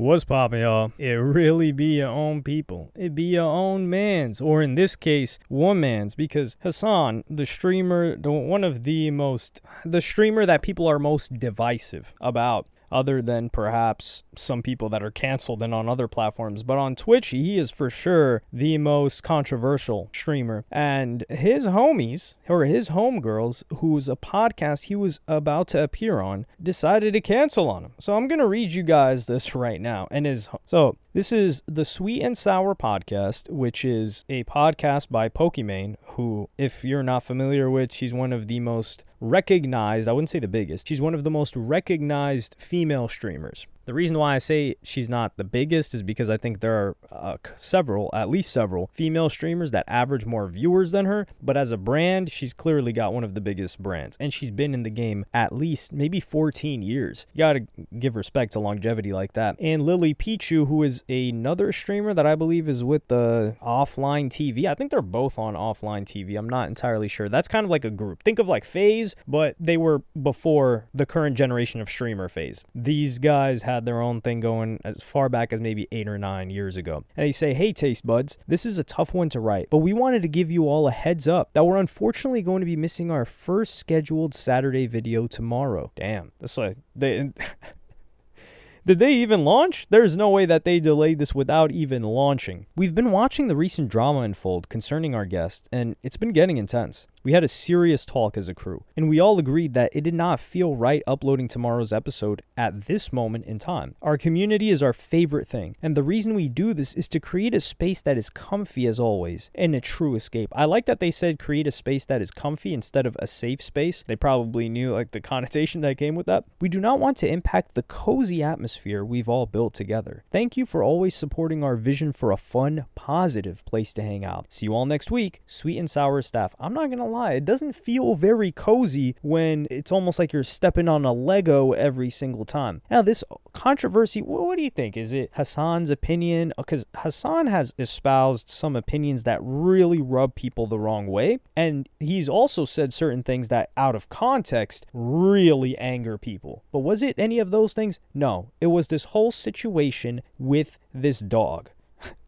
What's poppin', y'all? It really be your own people. It be your own mans, or in this case, woman's, because Hasan, the streamer, the streamer that people are most divisive about, other than perhaps some people that are canceled and on other platforms. But on Twitch, he is for sure the most controversial streamer. And his homies, or his homegirls, whose a podcast he was about to appear on, decided to cancel on him. So I'm going to read you guys this right now. So this is the Sweet and Sour Podcast, which is a podcast by Pokimane, who, if you're not familiar with, she's one of the most recognized, I wouldn't say the biggest, she's one of the most recognized female streamers. The reason why I say she's not the biggest is because I think there are at least several female streamers that average more viewers than her, but as a brand, she's clearly got one of the biggest brands, and she's been in the game at least maybe 14 years. You gotta give respect to longevity like that. And LilyPichu, who is another streamer that I believe is with the Offline TV. I think they're both on Offline TV. I'm not entirely sure. That's kind of like a group. Think of like FaZe, but they were before the current generation of streamer FaZe. These guys had their own thing going as far back as maybe 8 or 9 years ago. And they say, hey, taste buds, this is a tough one to write, but we wanted to give you all a heads up that we're unfortunately going to be missing our first scheduled Saturday video tomorrow. Damn, that's like, did they even launch? There's no way that they delayed this without even launching. We've been watching the recent drama unfold concerning our guest, and it's been getting intense. We had a serious talk as a crew, and we all agreed that it did not feel right uploading tomorrow's episode at this moment in time. Our community is our favorite thing, and the reason we do this is to create a space that is comfy as always, and a true escape. I like that they said create a space that is comfy instead of a safe space. They probably knew like the connotation that came with that. We do not want to impact the cozy atmosphere we've all built together. Thank you for always supporting our vision for a fun, positive place to hang out. See you all next week. Sweet and Sour staff. I'm not gonna lie, it doesn't feel very cozy when it's almost like you're stepping on a Lego every single time. Now, this controversy, what do you think? Is it Hasan's opinion? Because Hasan has espoused some opinions that really rub people the wrong way, and he's also said certain things that, out of context, really anger people. But was it any of those things? No, it was this whole situation with this dog.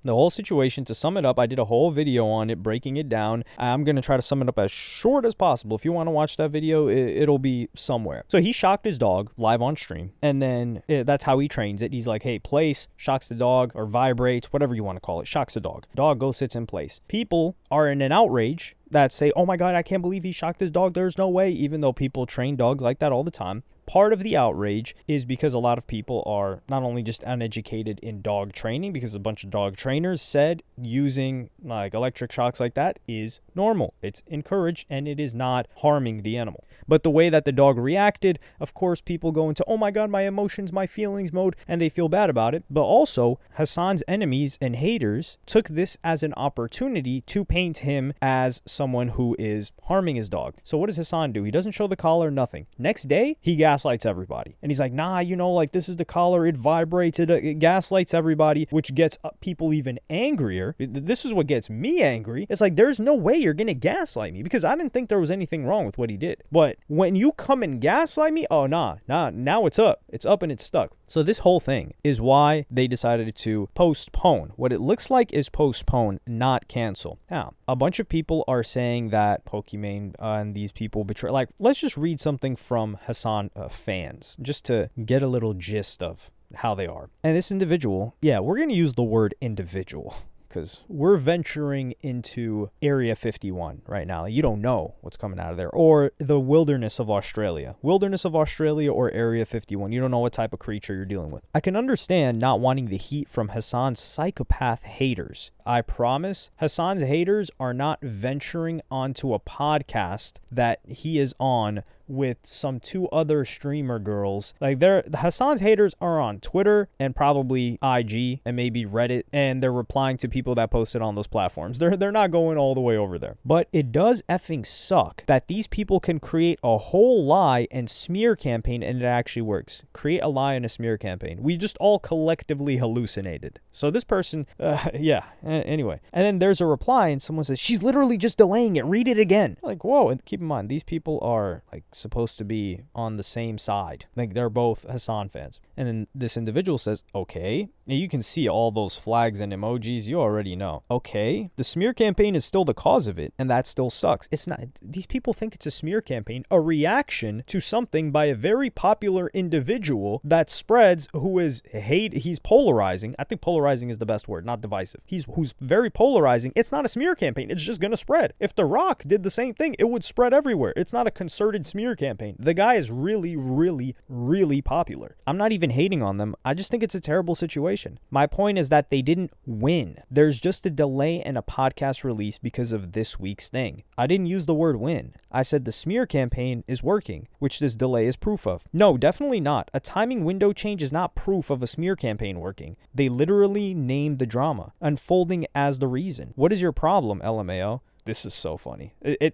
The whole situation, to sum it up, I did a whole video on it, breaking it down. I'm going to try to sum it up as short as possible. If you want to watch that video, it'll be somewhere. So he shocked his dog live on stream, and then that's how he trains it. He's like, hey, place, shocks the dog, or vibrates, whatever you want to call it, shocks the dog. Dog goes, sits in place. People are in an outrage that say, oh my God, I can't believe he shocked his dog. There's no way, even though people train dogs like that all the time. Part of the outrage is because a lot of people are not only just uneducated in dog training, because a bunch of dog trainers said using like electric shocks like that is normal. It's encouraged and it is not harming the animal. But the way that the dog reacted, of course, people go into, oh my God, my emotions, my feelings mode, and they feel bad about it. But also, Hasan's enemies and haters took this as an opportunity to paint him as someone who is harming his dog. So what does Hasan do? He doesn't show the collar, nothing. Next day, he gaslights everybody. And he's like, nah, like this is the collar, it vibrates, it gaslights everybody, which gets people even angrier. This is what gets me angry. It's like, there's no way you're gonna gaslight me, because I didn't think there was anything wrong with what he did. But when you come and gaslight me, oh nah, now it's up and it's stuck. So this whole thing is why they decided to postpone. What it looks like is postpone, not cancel. Now, a bunch of people are saying that Pokimane and these people betray. Like, let's just read something from Hasan fans, just to get a little gist of how they are. And this individual, yeah, we're going to use the word individual, because we're venturing into Area 51 right now. You don't know what's coming out of there. Or the wilderness of Australia. Wilderness of Australia or Area 51. You don't know what type of creature you're dealing with. I can understand not wanting the heat from Hasan's psychopath haters. I promise Hasan's haters are not venturing onto a podcast that he is on with some 2 other streamer girls. Like, Hasan's haters are on Twitter and probably IG and maybe Reddit, and they're replying to people that posted on those platforms. They're not going all the way over there. But it does effing suck that these people can create a whole lie and smear campaign, and it actually works. Create a lie and a smear campaign. We just all collectively hallucinated. So this person, yeah, anyway. And then there's a reply, and someone says, she's literally just delaying it. Read it again. Like, whoa. And keep in mind, these people are like supposed to be on the same side. Like, they're both Hasan fans. And then this individual says, okay, and you can see all those flags and emojis. You already know. Okay, the smear campaign is still the cause of it, and that still sucks. It's not. These people think it's a smear campaign, a reaction to something by a very popular individual that spreads, who is he's polarizing. I think polarizing is the best word, not divisive. Who's very polarizing. It's not a smear campaign. It's just gonna spread. If The Rock did the same thing, it would spread everywhere. It's not a concerted smear campaign. The guy is really, really, really popular. I'm not even hating on them. I just think it's a terrible situation. My point is that they didn't win. There's just a delay in a podcast release because of this week's thing. I didn't use the word win. I said the smear campaign is working, which this delay is proof of. No, definitely not. A timing window change is not proof of a smear campaign working. They literally named the drama, unfolding as the reason. What is your problem, LMAO? This is so funny.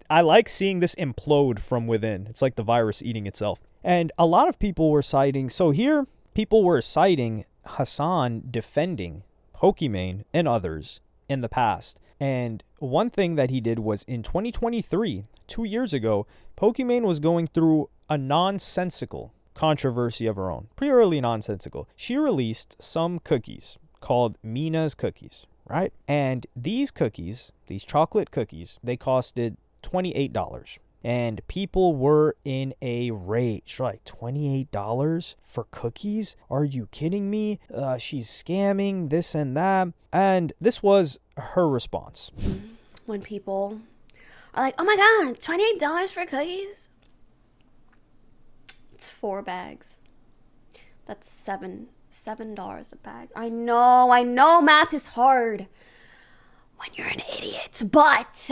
I like seeing this implode from within. It's like the virus eating itself. And a lot of people were citing, so here, people were citing Hasan defending Pokimane and others in the past. And one thing that he did was in 2023, 2 years ago, Pokimane was going through a nonsensical controversy of her own. Pretty early nonsensical. She released some cookies called Mina's cookies, right? And these cookies, these chocolate cookies, they costed $28. And people were in a rage. Like, $28 for cookies? Are you kidding me? She's scamming, this and that. And this was her response. When people are like, oh my God, $28 for cookies? It's 4 bags. That's $7 a bag. I know math is hard when you're an idiot, but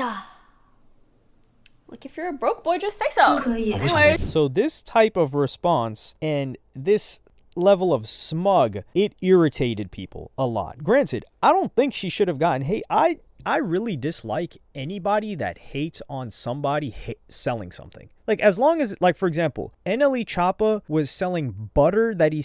like, if you're a broke boy, just say so. Anyways. So this type of response and this level of smug, it irritated people a lot. Granted, I don't think she should have gotten hate. I really dislike anybody that hates on somebody selling something. Like, as long as, like, for example, LilyPichu was selling butter that he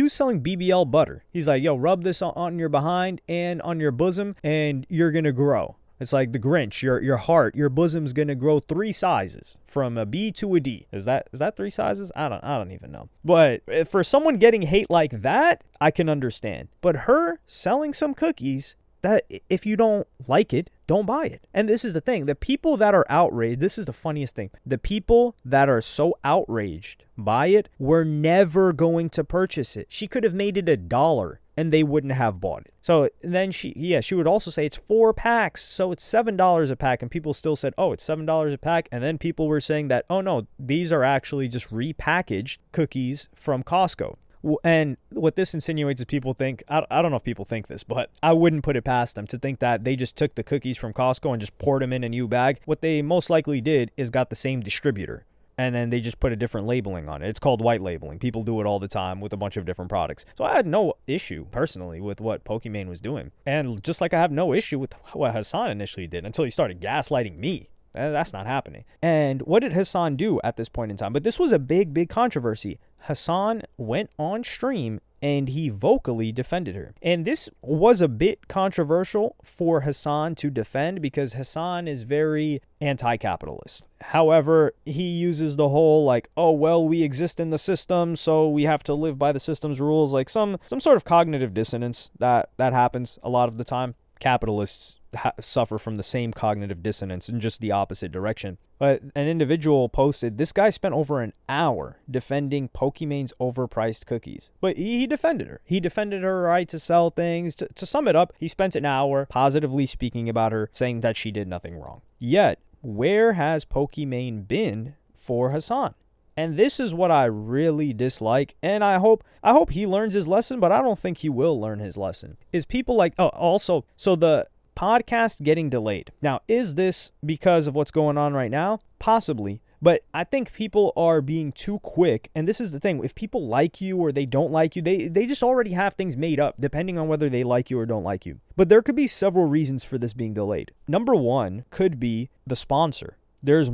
was selling BBL butter. He's like, yo, rub this on your behind and on your bosom and you're going to grow. It's like the Grinch, your heart, your bosom's going to grow 3 sizes from a B to a D. Is that 3 sizes? I don't even know. But for someone getting hate like that, I can understand. But her selling some cookies, that if you don't like it, don't buy it. And this is the thing. The people that are outraged, this is the funniest thing. The people that are so outraged by it were never going to purchase it. She could have made it $1 and they wouldn't have bought it. So then she would also say it's 4 packs, so it's $7 a pack. And people still said, oh, it's $7 a pack. And then people were saying that, oh no, these are actually just repackaged cookies from Costco. And what this insinuates is people think, I don't know if people think this, but I wouldn't put it past them to think that they just took the cookies from Costco and just poured them in a new bag. What they most likely did is got the same distributor, and then they just put a different labeling on it. It's called white labeling. People do it all the time with a bunch of different products. So I had no issue personally with what Pokimane was doing. And just like I have no issue with what Hasan initially did until he started gaslighting me. That's not happening. And what did Hasan do at this point in time? But this was a big controversy. Hasan went on stream and he vocally defended her. And this was a bit controversial for Hasan to defend because Hasan is very anti-capitalist. However, he uses the whole like, oh, well, we exist in the system, so we have to live by the system's rules. Like some sort of cognitive dissonance that happens a lot of the time. Capitalists suffer from the same cognitive dissonance in just the opposite direction. But an individual posted, this guy spent over an hour defending Pokimane's overpriced cookies. But he defended her. He defended her right to sell things. To sum it up, he spent an hour positively speaking about her, saying that she did nothing wrong. Yet, where has Pokimane been for Hasan? And this is what I really dislike, and I hope he learns his lesson, but I don't think he will learn his lesson. Is people like, so the podcast getting delayed. Now, is this because of what's going on right now? Possibly. But I think people are being too quick. And this is the thing. If people like you or they don't like you, they just already have things made up depending on whether they like you or don't like you. But there could be several reasons for this being delayed. Number one could be the sponsor. There's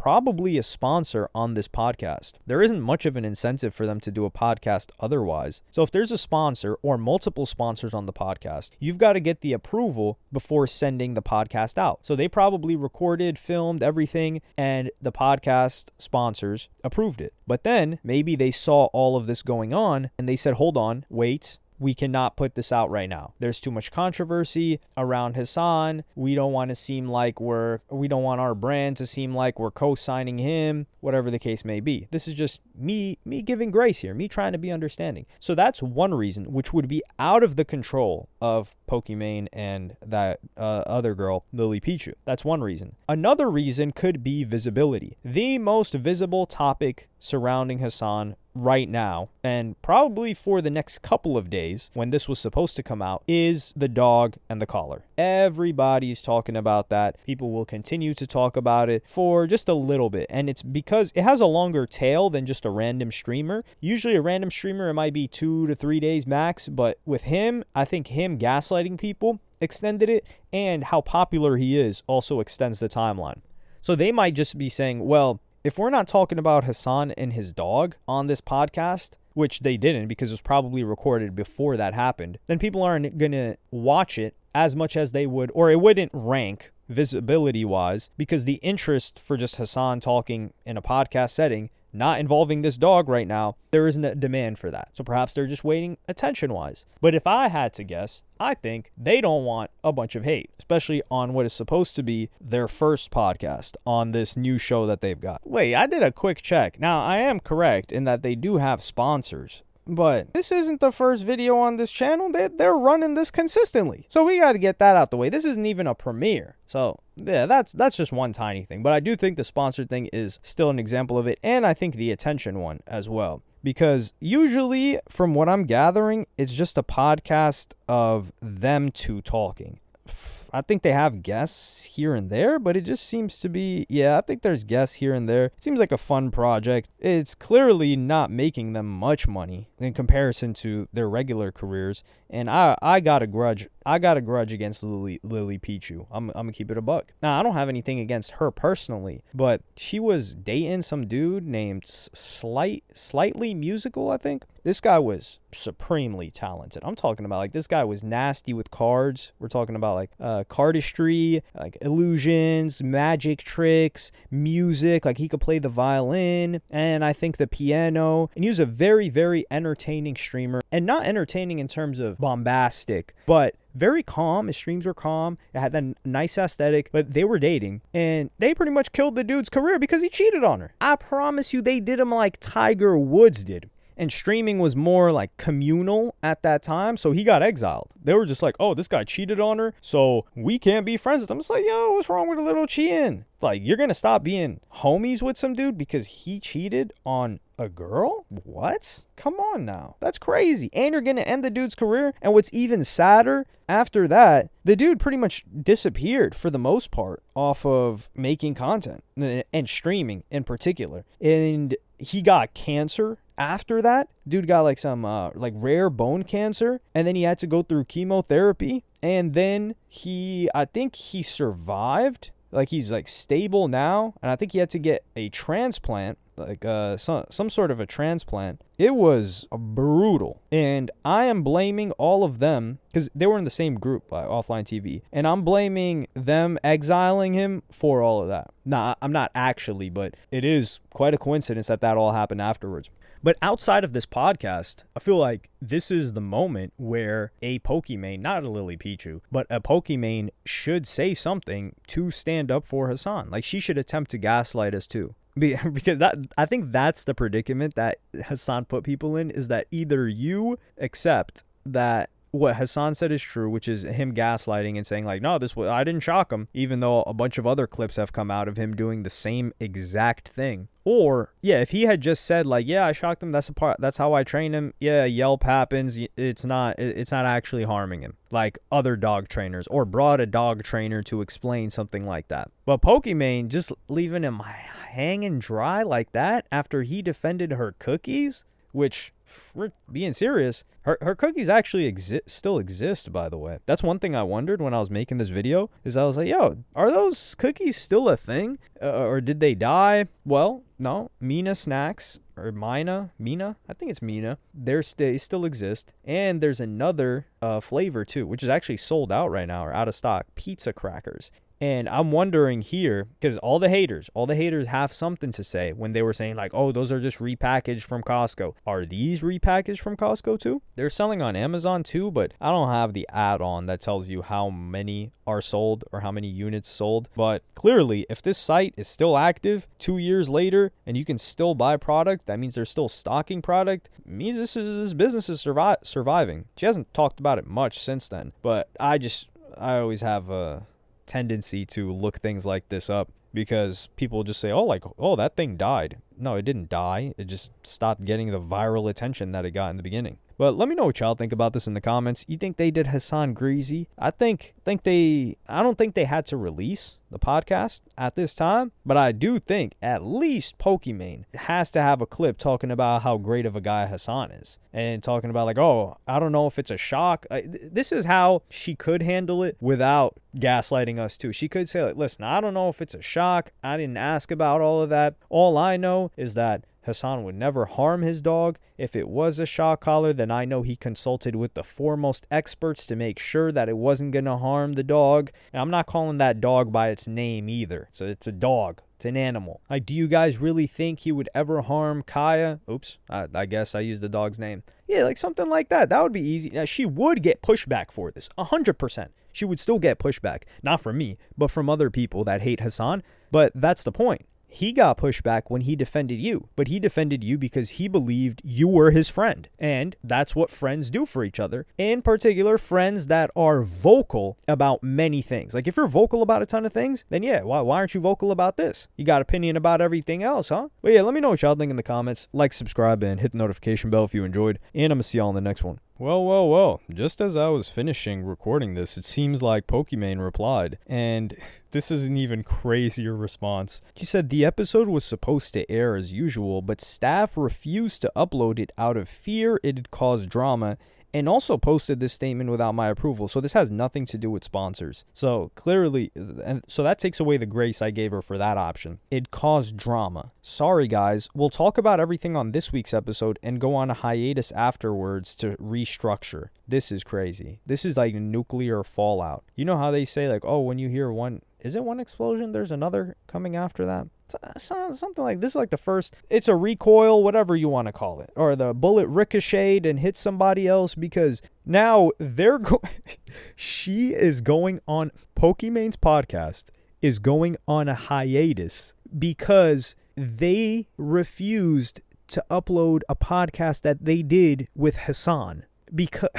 probably a sponsor on this podcast. There isn't much of an incentive for them to do a podcast otherwise. So if there's a sponsor or multiple sponsors on the podcast, you've got to get the approval before sending the podcast out. So they probably recorded, filmed everything, and the podcast sponsors approved it. But then maybe they saw all of this going on and they said, hold on, wait. We cannot put this out right now. There's too much controversy around Hasan. We don't want our brand to seem like we're co-signing him, whatever the case may be. This is just me giving grace here, me trying to be understanding. So that's one reason, which would be out of the control of Pokimane and that other girl, LilyPichu. That's one reason. Another reason could be visibility. The most visible topic surrounding Hasan right now, and probably for the next couple of days when this was supposed to come out, is the dog and the collar. Everybody's talking about that. People will continue to talk about it for just a little bit, and it's because it has a longer tail than just a random streamer. Usually a random streamer, it might be 2 to 3 days max, but with him, I think him gaslighting people extended it, and how popular he is also extends the timeline. So they might just be saying, well, if we're not talking about Hasan and his dog on this podcast, which they didn't because it was probably recorded before that happened, then people aren't going to watch it as much as they would, or it wouldn't rank visibility-wise, because the interest for just Hasan talking in a podcast setting, not involving this dog right now, there isn't a demand for that. So perhaps they're just waiting attention-wise. But if I had to guess, I think they don't want a bunch of hate, especially on what is supposed to be their first podcast on this new show that they've got. Wait, I did a quick check. Now, I am correct in that they do have sponsors, but this isn't the first video on this channel. They're running this consistently. So we got to get that out the way. This isn't even a premiere. So yeah, that's just one tiny thing. But I do think the sponsored thing is still an example of it. And I think the attention one as well. Because usually, from what I'm gathering, it's just a podcast of them two talking. I think they have guests here and there, but it just seems to be, I think there's guests here and there. It seems like a fun project. It's clearly not making them much money in comparison to their regular careers. And I got a grudge. I got a grudge against LilyPichu. I'm going to keep it a buck. Now, I don't have anything against her personally, but she was dating some dude named Slightly Musical, I think. This guy was supremely talented. I'm talking about, like, this guy was nasty with cards. We're talking about, like, cardistry, like, illusions, magic tricks, music. Like, he could play the violin, and I think the piano. And he was a very, very entertaining streamer. And not entertaining in terms of bombastic, but very calm. His streams were calm. It had that nice aesthetic, but they were dating, and they pretty much killed the dude's career because he cheated on her. I promise you, they did him like Tiger Woods did. And streaming was more like communal at that time, so he got exiled. They were just like, oh, this guy cheated on her, so we can't be friends with him. It's like, yo, what's wrong with a little cheating? Like, you're gonna stop being homies with some dude because he cheated on a girl? What? Come on now. That's crazy. And you're gonna end the dude's career? And what's even sadder, after that, the dude pretty much disappeared for the most part off of making content and streaming in particular. And he got cancer after that. Dude got like some like rare bone cancer, and then he had to go through chemotherapy, and then I think he survived. Like, he's like stable now, and I think he had to get a transplant, like some sort of a transplant. It was brutal, and I am blaming all of them because they were in the same group, Offline TV, and I'm blaming them exiling him for all of that. Nah, I'm not actually, but it is quite a coincidence that all happened afterwards. But outside of this podcast, I feel like this is the moment where a Pokimane, not a LilyPichu, but a Pokimane should say something to stand up for Hasan. Like, she should attempt to gaslight us too. Because I think that's the predicament that Hasan put people in, is that either you accept that what Hasan said is true, which is him gaslighting and saying like, no, I didn't shock him, even though a bunch of other clips have come out of him doing the same exact thing. Or, if he had just said like, I shocked him, that's how I train him. Yelp happens. It's not actually harming him like other dog trainers, or brought a dog trainer to explain something like that. But Pokimane just leaving him hanging dry like that after he defended her cookies, which we're being serious. Her cookies actually still exist, by the way. That's one thing I wondered when I was making this video, is I was like, yo, are those cookies still a thing? Or did they die? Well, no. Mina Snacks, or Mina, I think it's Mina. They still exist. And there's another flavor too, which is actually sold out right now, or out of stock, pizza crackers. And I'm wondering here, because all the haters have something to say when they were saying like, oh, those are just repackaged from Costco. Are these repackaged from Costco too? They're selling on Amazon too, but I don't have the add-on that tells you how many are sold or how many units sold. But clearly, if this site is still active 2 years later and you can still buy product, that means they're still stocking product. It means this business is surviving. She hasn't talked about it much since then, but I always have a tendency to look things like this up, because people just say, oh, that thing died. No, it didn't die. It just stopped getting the viral attention that it got in the beginning. But let me know what y'all think about this in the comments. You think they did Hasan greasy? I don't think they had to release the podcast at this time, but I do think at least Pokimane has to have a clip talking about how great of a guy Hasan is, and talking about like, oh, I don't know if it's a shock. This is how she could handle it without gaslighting us too. She could say like, listen, I don't know if it's a shock. I didn't ask about all of that. All I know is that Hasan would never harm his dog. If it was a shock collar, then I know he consulted with the foremost experts to make sure that it wasn't going to harm the dog. And I'm not calling that dog by its name either. So it's a dog. It's an animal. Like, do you guys really think he would ever harm Kaya? Oops, I guess I used the dog's name. Yeah, like something like that. That would be easy. Now, she would get pushback for this, 100%. She would still get pushback. Not from me, but from other people that hate Hasan. But that's the point. He got pushback when he defended you, but he defended you because he believed you were his friend. And that's what friends do for each other. In particular, friends that are vocal about many things. Like if you're vocal about a ton of things, then yeah, why aren't you vocal about this? You got opinion about everything else, huh? But yeah, let me know what y'all think in the comments. Like, subscribe, and hit the notification bell if you enjoyed. And I'm going to see y'all in the next one. Well, just as I was finishing recording this, it seems like Pokimane replied, and this is an even crazier response. She said the episode was supposed to air as usual, but staff refused to upload it out of fear it'd cause drama, and also posted this statement without my approval. So this has nothing to do with sponsors. So clearly, and so that takes away the grace I gave her for that option. It caused drama. Sorry guys, we'll talk about everything on this week's episode and go on a hiatus afterwards to restructure. This is crazy. This is like nuclear fallout. You know how they say like, oh, when you hear one explosion, there's another coming after that? Something like this is like the first. It's a recoil, whatever you want to call it, or the bullet ricocheted and hit somebody else, because now she is going on, Pokimane's podcast is going on a hiatus because they refused to upload a podcast that they did with Hasan. Because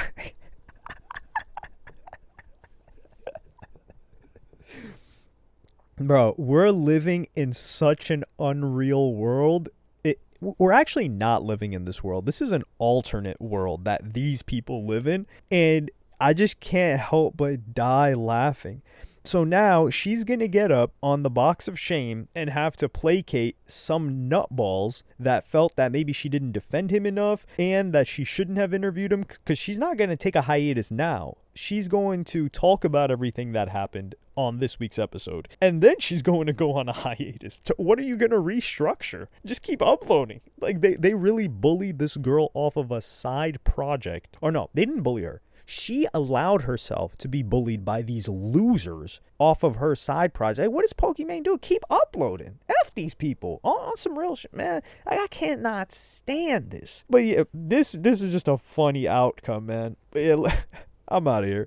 bro, we're living in such an unreal world. We're actually not living in this world. This is an alternate world that these people live in. And I just can't help but die laughing. So now she's going to get up on the box of shame and have to placate some nutballs that felt that maybe she didn't defend him enough and that she shouldn't have interviewed him, because she's not going to take a hiatus now. She's going to talk about everything that happened on this week's episode. And then she's going to go on a hiatus. What are you going to restructure? Just keep uploading. Like they really bullied this girl off of a side project. Or no, they didn't bully her. She allowed herself to be bullied by these losers off of her side project. What does Pokimane do? Keep uploading. F these people. On some real shit, man. I cannot stand this. But yeah, this is just a funny outcome, man. But yeah, I'm out of here.